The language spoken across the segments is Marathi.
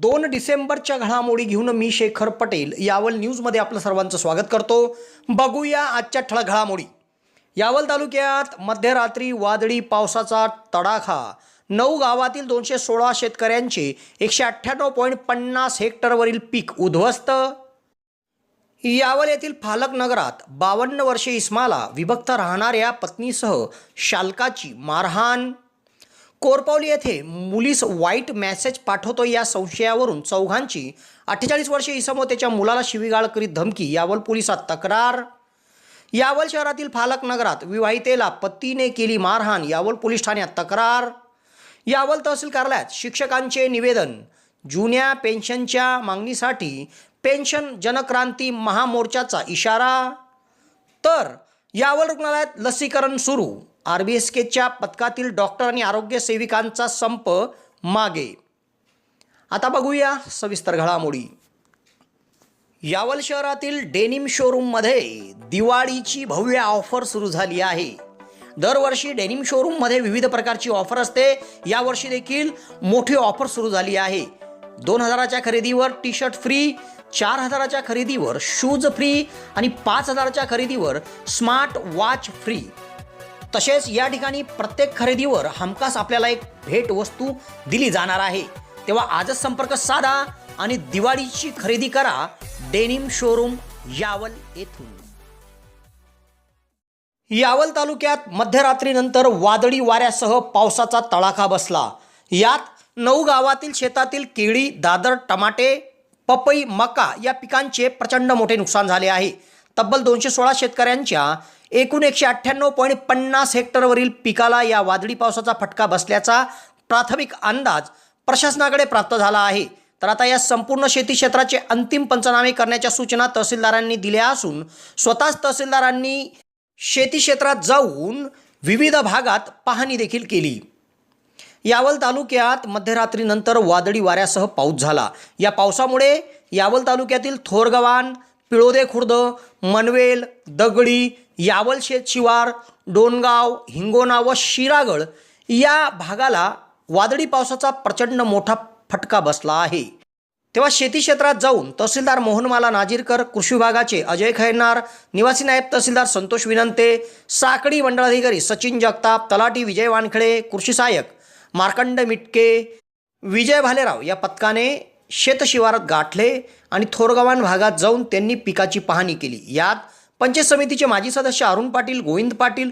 2 डिसेंबरच्या घडामोडी घेऊन मी शेखर पटेल यावल न्यूजमध्ये आपलं सर्वांचं स्वागत करतो। बघूया आजच्या ठळक घडामोडी। यावल तालुक्यात मध्यरात्री वादळी पावसाचा तडाखा, 9 गावातील 216 शेतकऱ्यांचे 198.50 हेक्टरवरील पीक उद्ध्वस्त। यावल येथील फालक नगरात 52 वर्षे इस्माला विभक्त राहणाऱ्या पत्नीसह शालकाची मारहाण। कोरपावली येथे मुलीस वाईट मेसेज पाठवतो या संशयावरून चौघांची 48 वर्षे इसम व त्याच्या मुलाला शिवीगाळ करीत धमकी, यावल पोलिसात तक्रार। यावल शहरातील फालक नगरात विवाहितेला पतीने केली मारहाण, यावल पोलीस ठाण्यात तक्रार। यावल तहसील कार्यालयात शिक्षकांचे निवेदन, जुन्या पेन्शनच्या मागणीसाठी पेन्शन जनक्रांती महामोर्चाचा इशारा। तर यावल रुग्णालयात लसीकरण सुरू, RBSKच्या पथकातील डॉक्टर आणि आरोग्य सेविकांचा संप मागे। आता बघूया सविस्तर घडामोडी। यावल शहरातील डेनिम शोरूममध्ये दिवाळीची भव्य ऑफर सुरू झाली आहे। दरवर्षी डेनिम शोरूममध्ये विविध प्रकारची ऑफर असते, यावर्षी देखील मोठी ऑफर सुरू झाली आहे। 2000च्या खरेदीवर टी शर्ट फ्री, 4000च्या खरेदीवर शूज फ्री आणि 5000च्या खरेदीवर स्मार्ट वॉच फ्री। तसेच या ठिकाणी प्रत्येक खरेदीवर हमखास आपल्याला एक भेट वस्तू दिली जाणार आहे। तेव्हा आजच संपर्क साधा आणि दिवाळीची खरेदी करा डेनिम शोरूम यावल येथून। यावल तालुक्यात मध्यरात्रीनंतर वादळी वाऱ्यासह पावसाचा तडाखा बसला। यात 9 गावातील शेतातील केळी, दादर, टमाटे, पपई, मका या पिकांचे प्रचंड मोठे नुकसान झाले आहे। तब्बल 216 शेतकऱ्यांच्या एकूण 198.50 हेक्टरवरील पिकाला या वादळी पावसाचा फटका बसल्याचा प्राथमिक अंदाज प्रशासनाकडे प्राप्त झाला आहे। तर आता या संपूर्ण शेती क्षेत्राचे अंतिम पंचनामे करण्याच्या सूचना तहसीलदारांनी दिल्या असून स्वतःच तहसीलदारांनी शेती क्षेत्रात जाऊन विविध भागात पाहणी देखील केली। यावल तालुक्यात मध्यरात्रीनंतर वादळी वाऱ्यासह पाऊस झाला। या पावसामुळे यावल तालुक्यातील थोरगव्हाण, पिळोदे खुर्द, मनवेल, दगडी, यावल शेत शिवार, डोनगाव, हिंगोना व शिरागड या भागाला वादळी पावसाचा प्रचंड मोठा फटका बसला आहे। तेव्हा शेती क्षेत्रात जाऊन तहसीलदार मोहनमाला नाजीरकर, कृषी विभागाचे अजय खैरनार, निवासी नायब तहसीलदार संतोष विनंते, साकडी मंडळाधिकारी सचिन जगताप, तलाठी विजय वानखडे, कृषी सहाय्यक मार्कंड मिटके, विजय भालेराव या पथकाने शेतशिवारात गाठले आणि थोरगव्हाण भागात जाऊन त्यांनी पिकाची पाहणी केली। यात पंचायत समितीचे माजी सदस्य अरुण पाटील, गोविंद पाटील,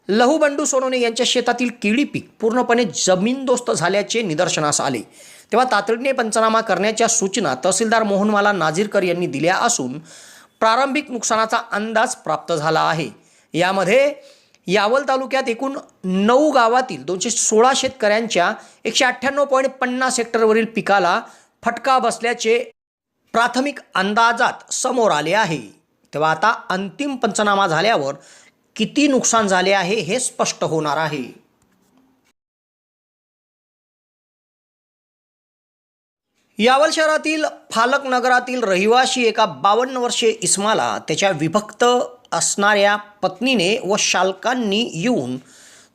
लहू बंडू सोनवणे यांच्या शेतातील केळी पीक पूर्णपणे जमीनदोस्त झाल्याचे निदर्शनास आले। तेव्हा तातडीने पंचनामा करण्याच्या सूचना तहसीलदार मोहनमाला नाजीरकर यांनी दिल्या असून प्रारंभिक नुकसानाचा अंदाज प्राप्त झाला आहे। यामध्ये यावल तालुक्यात एकूण 9 गावातील 216 शेतकऱ्यांच्या 198.50 हेक्टरवरील पिकाला फटका बसल्याचे प्राथमिक अंदाजात समोर आले आहे। तेव्हा आता अंतिम पंचनामा झाल्यावर किती नुकसान झाले आहे हे स्पष्ट होणार आहे। यावल शहरातील फालक नगरातील रहिवासी एका 52 वर्षे इस्माला त्याच्या विभक्त असणाऱ्या पत्नीने व शालकांनी येऊन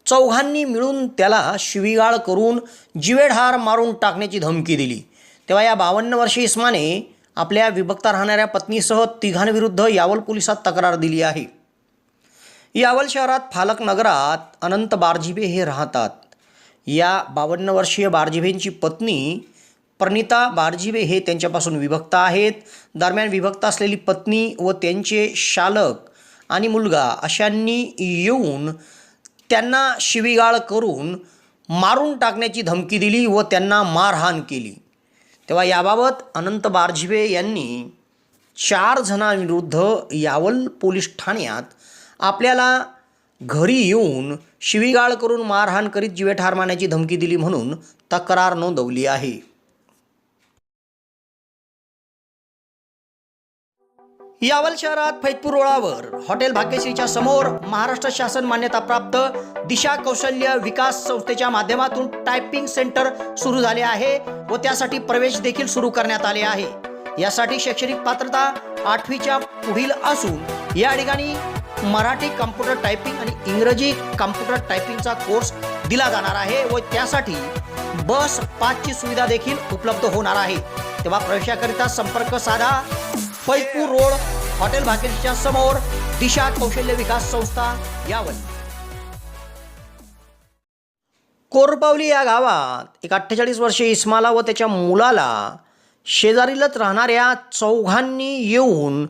चौघांनी मिळून त्याला शिवीगाळ करून जीवेढार मारून टाकण्याची धमकी दिली। तेव्हा या 52 वर्षे इस्माने आपल्या विभक्त राहणाऱ्या पत्नीसह तिघांविरुद्ध यावल पोलिसात तक्रार दिली आहे। यावल शहरात फालक नगरात अनंत बारजिबे हे राहतात। या 52 वर्षीय बारजिबेंची पत्नी प्रणिता बारजिबे हे त्यांच्यापासून विभक्त आहेत। दरम्यान विभक्त असलेली पत्नी व त्यांचे शालक आणि मुलगा अशांनी येऊन त्यांना शिवीगाळ करून मारून टाकण्याची धमकी दिली व त्यांना मारहाण केली। तेव्हा याबाबत अनंत बारजिबे यांनी 4 जणांविरुद्ध यावल पोलीस ठाण्यात आपल्याला घरी येऊन शिवीगाळ करून मारहाण करीत जीवेठार मारण्याची धमकी दिली म्हणून तक्रार नोंदवली आहे। यावल शहरात फैजपूर रोडावर हॉटेल भाग्यश्रीच्या समोर महाराष्ट्र शासन मान्यताप्राप्त दिशा कौशल्य विकास संस्थेच्या माध्यमातून टायपिंग सेंटर सुरू झाले आहे व त्यासाठी प्रवेश देखील सुरू करण्यात आले आहे। यासाठी शैक्षणिक पात्रता 8वीच्या पुढील असून या ठिकाणी मराठी कॉम्प्युटर टायपिंग आणि इंग्रजी कॉम्प्युटर टायपिंगचा कोर्स दिला जाणार आहे व त्यासाठी बस पासची सुविधा देखील उपलब्ध होणार आहे। तेव्हा प्रवेशाकरिता संपर्क साधा. फैजपूर रोड, हॉटेल भाग्यश्रीच्या समोर, दिशा कौशल्य विकास संस्था, यावल. कोरपावली या गावात एक 48 वर्षीय इस्माला व त्याच्या मुलाला शेजारीलच राहणाऱ्या चौघांनी येऊन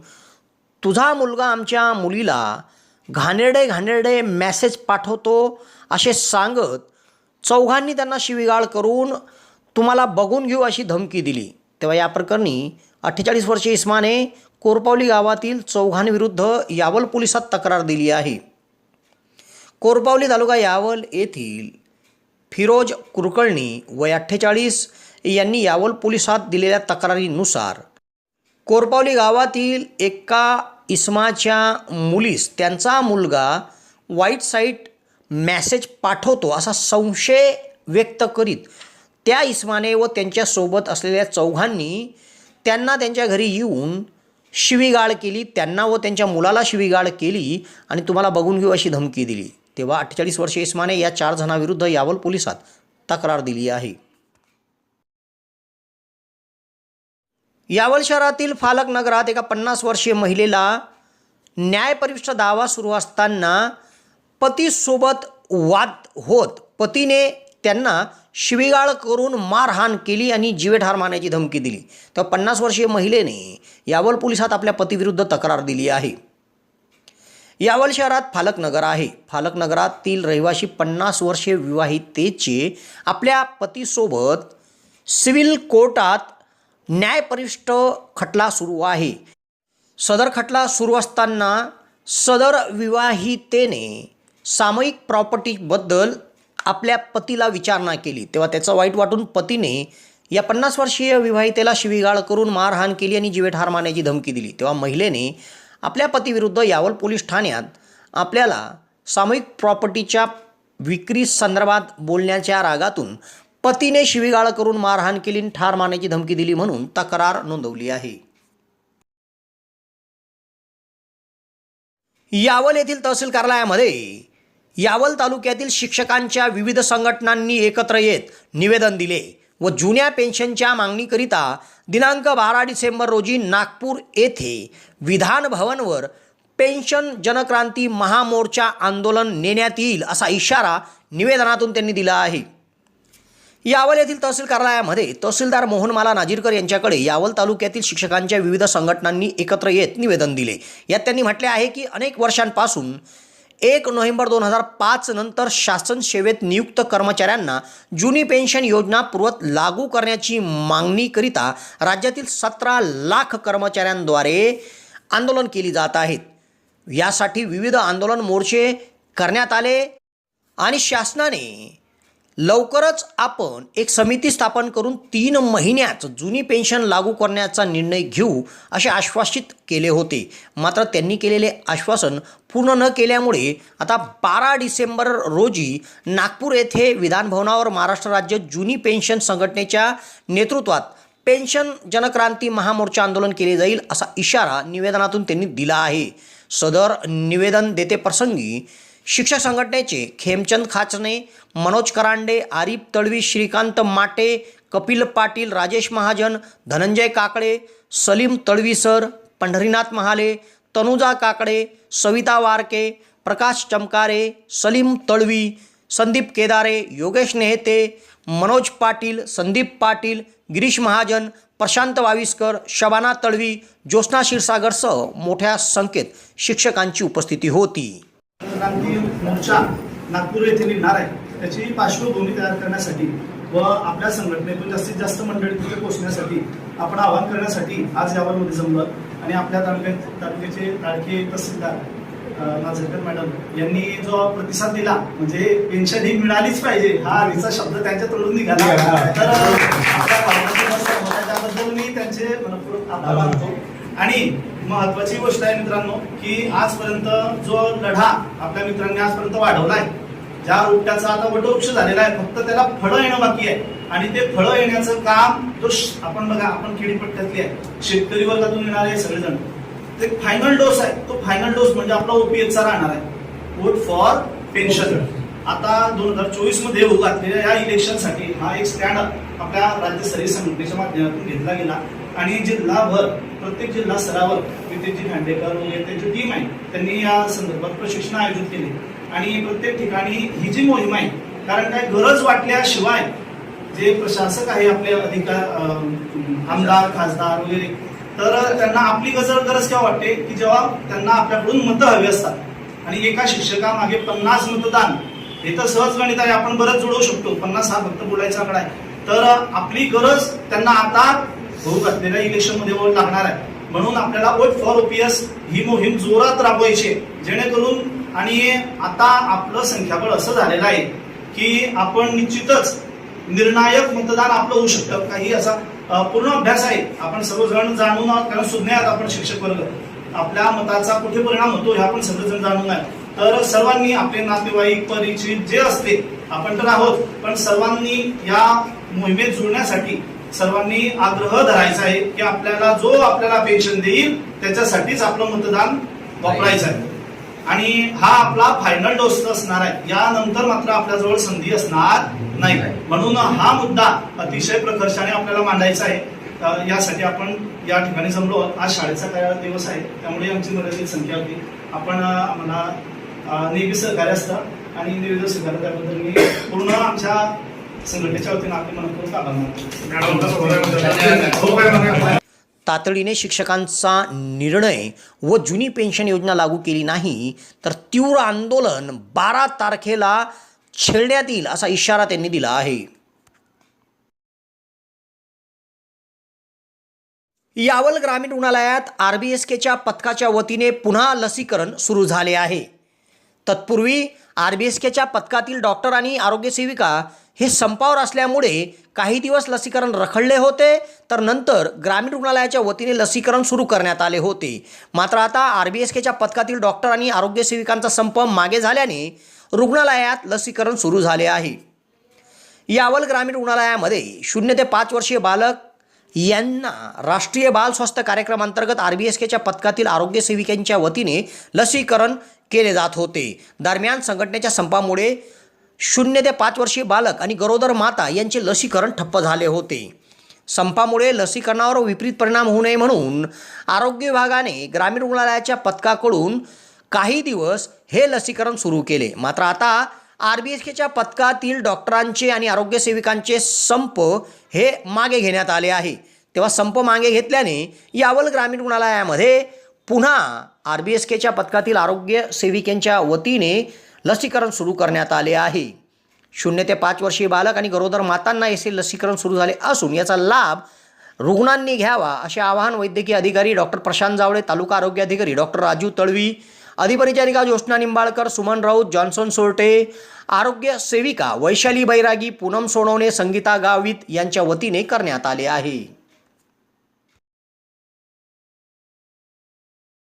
तुझा मुलगा आमच्या मुलीला घाणेरडे मेसेज पाठवतो असे सांगत चौघांनी त्यांना शिवीगाळ करून तुम्हाला बघून घेऊ अशी धमकी दिली. तेव्हा या प्रकरणी 48 वर्षीय इस्माने कोरपावली गावातील चौघांविरुद्ध यावल पोलिसात तक्रार दिली आहे. कोरपावली तालुका यावल येथील फिरोज कुरकर्णी वय 48 यांनी यावल पोलिसात दिलेल्या तक्रारीनुसार कोरपावली गावातील एका इस्माच्या मुलीस त्यांचा मुलगा वाईट साईट मेसेज पाठवतो असा संशय व्यक्त करीत त्या इस्माने व त्यांच्यासोबत असलेल्या चौघांनी त्यांना त्यांच्या घरी येऊन शिवीगाळ केली, त्यांना व त्यांच्या मुलाला शिवीगाळ केली आणि तुम्हाला बघून घेऊ अशी धमकी दिली. तेव्हा 48 वर्षीय इस्माने या 4 जणांविरुद्ध यावल पोलिसात तक्रार दिली आहे. यावल शहरातील फालक नगरात एका 50 वर्षीय महिलेला न्यायपरिष्ठ दावा सुरू असताना पतीसोबत वाद होत पतीने त्यांना शिवीगाळ करून मारहाण केली आणि जीवेठार मारण्याची धमकी दिली. तर 50 वर्षीय महिलेने यावल पोलिसात आपल्या पतीविरुद्ध तक्रार दिली आहे. यावल शहरात फालकनगर आहे. फालकनगरातील रहिवासी 50 वर्षीय विवाहितेचे आपल्या पतीसोबत सिव्हिल कोर्टात न्यायपरिष्ठ खटला सुरू आहे. सदर खटला सुरू असताना सदर विवाहितेने सामूहिक प्रॉपर्टीबद्दल आपल्या पतीला विचारणा केली. तेव्हा त्याचं वाईट वाटून पतीने या 50 वर्षीय विवाहितेला शिवीगाळ करून मारहाण केली आणि जीवेठार मारण्याची धमकी दिली. तेव्हा महिलेने आपल्या पतीविरुद्ध यावल पोलीस ठाण्यात आपल्याला सामूहिक प्रॉपर्टीच्या विक्री संदर्भात बोलण्याच्या रागातून पतीने शिवीगाळ करून मारहाण केली आणि ठार मारण्याची धमकी दिली म्हणून तक्रार नोंदवली आहे. यावल येथील तहसील कार्यालयामध्ये यावल तालुक्यातील शिक्षकांच्या विविध संघटनांनी एकत्र येत निवेदन दिले व जुन्या पेन्शनच्या मागणीकरिता दिनांक 12 डिसेंबर रोजी नागपूर येथे विधान भवनवर पेन्शन जनक्रांती महामोर्चा आंदोलन नेण्यात येईल असा इशारा निवेदनातून त्यांनी दिला आहे. यावल येथील तहसील कार्यालयामध्ये तहसीलदार मोहनमाला नाजीरकर यांच्याकडे यावल तालुक्यातील शिक्षकांच्या विविध संघटनांनी एकत्र येत निवेदन दिले. यात त्यांनी म्हटले आहे की अनेक वर्षांपासून 1 नोव्हेंबर 2005 नंतर शासन सेवेत नियुक्त कर्मचाऱ्यांना जुनी पेन्शन योजना पूर्वत लागू करण्याची मागणीकरिता राज्यातील 17 लाख कर्मचाऱ्यांद्वारे आंदोलन केली जात आहेत. यासाठी विविध आंदोलन मोर्चे करण्यात आले आणि शासनाने लवकरच आपण एक समिती स्थापन करून 3 महिन्यात जुनी पेन्शन लागू करण्याचा निर्णय घेऊ असे आश्वासित केले होते. मात्र त्यांनी केलेले आश्वासन पूर्ण न केल्यामुळे आता 12 डिसेंबर रोजी नागपूर येथे विधानभवनावर महाराष्ट्र राज्य जुनी पेन्शन संघटनेच्या नेतृत्वात पेन्शन जनक्रांती महामोर्चा आंदोलन केले जाईल असा इशारा निवेदनातून त्यांनी दिला आहे. सदर निवेदन देते प्रसंगी शिक्षक संघटनेचे खेमचंद खाचने, मनोज करांडे, आरिफ तळवी, श्रीकांत माटे, कपिल पाटील, राजेश महाजन, धनंजय काकडे, सलीम तळवीसर, पंढरीनाथ महाले, तनुजा काकडे, सविता वारके, प्रकाश चमकारे, सलीम तळवी, संदीप केदारे, योगेश नेहते, मनोज पाटील, संदीप पाटील, गिरीश महाजन, प्रशांत वाविस्कर, शबाना तळवी, ज्योत्स्ना क्षीरसागरसह मोठ्या संख्येत शिक्षकांची उपस्थिती होती. क्रांती मोर्चा नागपूर येथे निघणार आहे. त्याची पार्श्वभूमी तयार करण्यासाठी व आपल्या संघटनेतून जास्तीत जास्त मंडळी तिथे पोहोचण्यासाठी आपण आवाहन करण्यासाठी आज यावलमध्ये जमलो आणि आपल्या तालुक्याचे लाडके तहसीलदार नाझरकर मॅडम यांनी जो प्रतिसाद दिला म्हणजे पेन्शन ही मिळालीच पाहिजे हा आधीचा शब्द त्यांच्या तोडून निघाला. तर त्याबद्दल मी त्यांचे मनपूर्वक आभार मानतो. आणि महत्वाची गोष्ट आहे मित्रांनो की आजपर्यंत जो लढा आपल्या मित्रांनी आजपर्यंत वाढवलाय, ज्या रोपट्याचा आता वटवृक्ष झालेला आहे, फक्त त्याला फळं येणं बाकी आहे. आणि ते फळं येण्याचं काम तो आपण बघा, आपण खेडीपट्ट्यातली आहे, शेतकरी वर्गातून येणारे सगळेजण, ते फायनल डोस आहे. तो फायनल डोस म्हणजे आपला ओपीएचचा राहणार आहे, वोट फॉर पेन्शन. आता 2024 मध्ये होऊ घातलेल्या या इलेक्शनसाठी हा एक स्टँड आपल्या राज्यस्तरीय संघटनेच्या माध्यमातून घेतला गेला आणि जिल्हाभर प्रत्येक जिल्हा स्तरावर नितीनजी खांडेकर वगैरे त्यांची टीम आहे त्यांनी या संदर्भात प्रशिक्षण आयोजित केले आणि प्रत्येक ठिकाणी ही जी मोहीम आहे, कारण काय गरज वाटल्याशिवाय जे प्रशासक आहे आपले अधिकार आमदार खासदार वगैरे, तर त्यांना आपली गरज केव्हा वाटते की जेव्हा त्यांना आपल्याकडून मतं हवी असतात आणि एका शिक्षकामागे 50 मतदान हे तर सहज गणित आहे, आपण बरंच जोडू शकतो, 50 हा फक्त बोलायचा आकडा आहे. तर आपली गरज त्यांना आता होऊ घातलेल्या इलेक्शनमध्ये लागणार आहे. म्हणून आपल्याला वोट फॉर ओपीएस ही मोहीम जोरात राबवायची जेणेकरून, आणि आता आपलं संख्याबळ असं झालेलं आहे की आपण निश्चितच निर्णायक मतदान आपलं होऊ शकतं. काही असा पूर्ण अभ्यास आहे, आपण सर्वजण जाणून आहोत, कारण सुज्ञ आपण शिक्षक वर्ग, आपल्या मताचा कुठे परिणाम होतो हे आपण सर्वजण जाणून आहे. तर सर्वांनी आपले नातेवाईक परिचित जे असते, आपण तर आहोत, पण सर्वांनी या मोहिमेत जुळण्यासाठी सर्वांनी आग्रह धरायचा आहे की आपल्याला जो आपल्याला पेन्शन देईल त्याच्यासाठीच आपलं मतदान वापरायचं आहे. आणि हा आपला फायनल डोस असणार आहे, यानंतर मात्र आपल्याजवळ संधी असणार नाही. म्हणून हा मुद्दा अतिशय प्रकर्षाने आपल्याला मांडायचा आहे. यासाठी आपण या ठिकाणी जमलो. आज शाळेचा काय दिवस आहे, त्यामुळे आमची मर्यादित संख्या होती. आपण आम्हाला नेहमी सहकार्य असतं आणि निवेदन स्वीकारलं त्याबद्दल मी पूर्ण आमच्या संघटनेच्या वतीनं आपले मनपूर्वक आभार. तातडीने शिक्षकांचा निर्णय व जुनी पेन्शन योजना लागू केली नाही तर तीव्र आंदोलन 12 तारखेला छेडण्यात येईल असा इशारा त्यांनी दिला आहे. यावल ग्रामीण रुग्णालयात RBSKच्या पथकाच्या वतीने पुन्हा लसीकरण सुरू झाले आहे. तत्पूर्वी RBSKच्या पथकातील डॉक्टर आणि आरोग्यसेविका हे संपावर असल्यामुळे काही दिवस लसीकरण रखडले होते, तर नंतर ग्रामीण रुग्णालयाच्या वतीने लसीकरण सुरू करण्यात आले होते. मात्र आता RBSKच्या पथकातील डॉक्टर आणि आरोग्यसेविकांचा संप मागे झाल्याने रुग्णालयात लसीकरण सुरू झाले आहे. यावल ग्रामीण रुग्णालयामध्ये 0 ते 5 वर्षीय बालक यांना राष्ट्रीय बाल स्वास्थ्य कार्यक्रमांतर्गत RBSKच्या पथकातील आरोग्यसेविकांच्या वतीने लसीकरण केले जात होते. दरम्यान संघटनेच्या संपामुळे 0 ते 5 वर्षीय बालक आणि गरोदर माता यांचे लसीकरण ठप्प झाले होते. संपामुळे लसीकरणावर विपरीत परिणाम होऊ नये म्हणून आरोग्य विभागाने ग्रामीण रुग्णालयाच्या पथकाकडून काही दिवस हे लसीकरण सुरू केले. मात्र आता RBSKच्या पथकातील डॉक्टरांचे आणि आरोग्यसेविकांचे संप हे मागे घेण्यात आले आहे. तेव्हा संप मागे घेतल्याने यावल ग्रामीण रुग्णालयामध्ये पुन्हा RBSKच्या पथकातील आरोग्य सेविकांच्या वतीने लसीकरण सुरू करण्यात आले आहे. 0 ते 5 वर्षीय बालक आणि गरोदर मातांना असे लसीकरण सुरू झाले असून याचा लाभ रुग्णांनी घ्यावा असे आवाहन वैद्यकीय अधिकारी डॉक्टर प्रशांत जावळे, तालुका आरोग्य अधिकारी डॉक्टर राजू तळवी, अधिपरिचारिका ज्योत्स्ना निंबाळकर, सुमन राऊत, जॉन्सन सोरटे, आरोग्य सेविका वैशाली बैरागी, पूनम सोनवणे, संगीता गावित यांच्या वतीने करण्यात आले आहे.